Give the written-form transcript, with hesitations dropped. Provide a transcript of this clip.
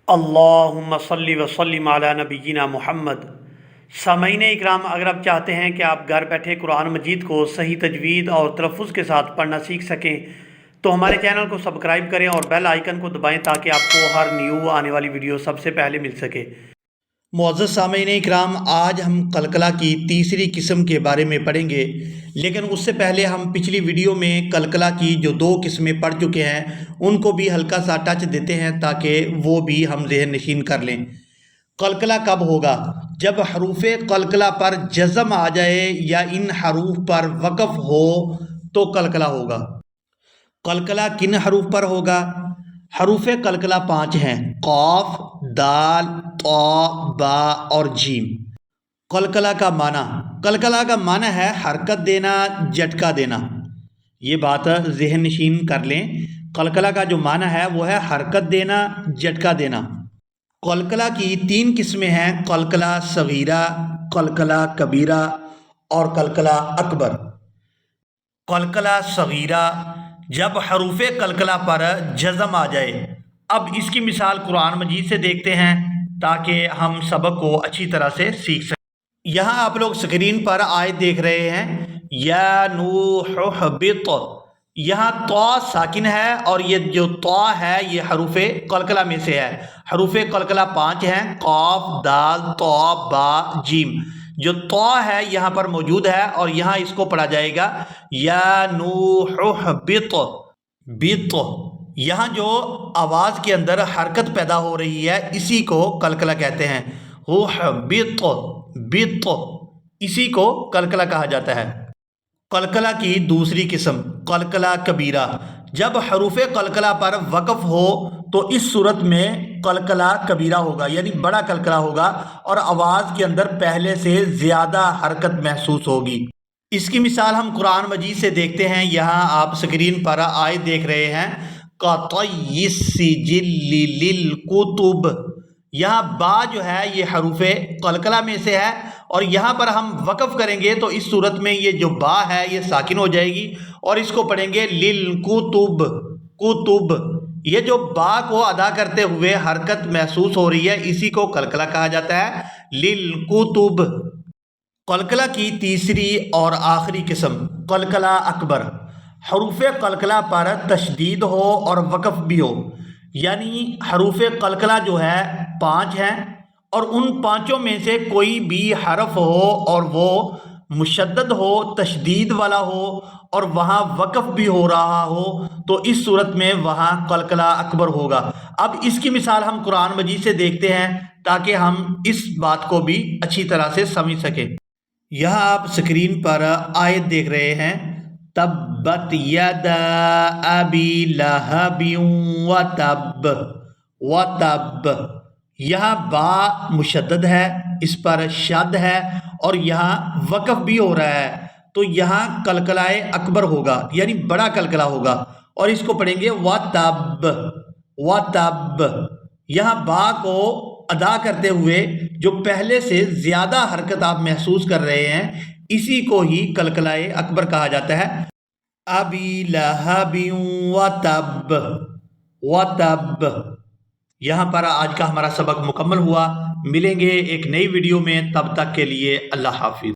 اللہم صلی وسلم علی نبینا محمد۔ سامعین اکرام، اگر آپ چاہتے ہیں کہ آپ گھر بیٹھے قرآن مجید کو صحیح تجوید اور تلفظ کے ساتھ پڑھنا سیکھ سکیں تو ہمارے چینل کو سبسکرائب کریں اور بیل آئیکن کو دبائیں تاکہ آپ کو ہر نیو آنے والی ویڈیو سب سے پہلے مل سکے۔ معزز سامعین اکرام، آج ہم قلقلہ کی تیسری قسم کے بارے میں پڑھیں گے، لیکن اس سے پہلے ہم پچھلی ویڈیو میں قلقلہ کی جو 2 قسمیں پڑھ چکے ہیں ان کو بھی ہلکا سا ٹچ دیتے ہیں تاکہ وہ بھی ہم ذہن نشین کر لیں۔ قلقلہ کب ہوگا؟ جب حروف قلقلہ پر جزم آ جائے یا ان حروف پر وقف ہو تو قلقلہ ہوگا۔ قلقلہ کن حروف پر ہوگا؟ حروف قلقلہ 5 ہیں: قاف، دال، طا، با اور جیم۔ قلقلہ کا معنی؟ قلقلہ کا معنی ہے حرکت دینا، جھٹکا دینا۔ یہ بات ذہن نشین کر لیں، قلقلہ کا جو معنی ہے وہ ہے حرکت دینا، جھٹکا دینا۔ قلقلہ کی 3 قسمیں ہیں: قلقلہ صغیرہ، قلقلہ کبیرہ اور قلقلہ اکبر۔ قلقلہ صغیرہ، جب حروف قلقلہ پر جزم آ جائے۔ اب اس کی مثال قرآن مجید سے دیکھتے ہیں تاکہ ہم سبق کو اچھی طرح سے سیکھ سکیں۔ یہاں آپ لوگ سکرین پر آیت دیکھ رہے ہیں، یا نوح اہبط۔ یہاں طا ساکن ہے اور یہ جو طا ہے یہ حروف قلقلہ میں سے ہے۔ حروف قلقلہ 5 ہیں: قاف، دال، طا، با، جیم۔ جو طا ہے یہاں پر موجود ہے اور یہاں اس کو پڑھا جائے گا یا نوح اہبط بط۔ یہاں جو آواز کے اندر حرکت پیدا ہو رہی ہے اسی کو قلقلہ کہتے ہیں۔ اہبط بط، اسی کو قلقلہ کہا جاتا ہے۔ قلقلہ کی دوسری قسم قلقلہ کبیرہ، جب حروف قلقلہ پر وقف ہو تو اس صورت میں قلقلہ کبیرہ ہوگا، یعنی بڑا قلقلہ ہوگا اور آواز کے اندر پہلے سے زیادہ حرکت محسوس ہوگی۔ اس کی مثال ہم قرآن مجید سے دیکھتے ہیں۔ یہاں آپ سکرین پر آیت دیکھ رہے ہیں، کَطَيِّ السِّجِلِّ لِلْكُتُبِ۔ یہاں با جو ہے یہ حروف قلقلہ میں سے ہے اور یہاں پر ہم وقف کریں گے تو اس صورت میں یہ جو با ہے یہ ساکن ہو جائے گی اور اس کو پڑھیں گے لِلْكُتُبِ کتب۔ یہ جو با کو ادا کرتے ہوئے حرکت محسوس ہو رہی ہے اسی کو قلقلہ کہا جاتا ہے، لِلْكُتُبِ۔ قلقلہ کی تیسری اور آخری قسم قلقلہ اکبر، حروف قلقلہ پر تشدید ہو اور وقف بھی ہو، یعنی حروف قلقلہ جو ہے 5 ہیں اور ان 5 میں سے کوئی بھی حرف ہو اور وہ مشدد ہو، تشدید والا ہو اور وہاں وقف بھی ہو رہا ہو تو اس صورت میں وہاں قلقلہ اکبر ہوگا۔ اب اس کی مثال ہم قرآن مجید سے دیکھتے ہیں تاکہ ہم اس بات کو بھی اچھی طرح سے سمجھ سکیں۔ یہاں آپ سکرین پر آیت دیکھ رہے ہیں، تبت یدا ابی لہب وتب وتب۔ یہاں با مشدد ہے، اس پر شد ہے اور یہاں وقف بھی ہو رہا ہے تو یہاں قلقلہ اکبر ہوگا، یعنی بڑا قلقلہ ہوگا اور اس کو پڑھیں گے وتب وتب۔ یہاں با کو ادا کرتے ہوئے جو پہلے سے زیادہ حرکت آپ محسوس کر رہے ہیں اسی کو ہی قلقلہ اکبر کہا جاتا ہے۔ ابی لہب وتب وتب۔ یہاں پر آج کا ہمارا سبق مکمل ہوا۔ ملیں گے ایک نئی ویڈیو میں، تب تک کے لیے اللہ حافظ۔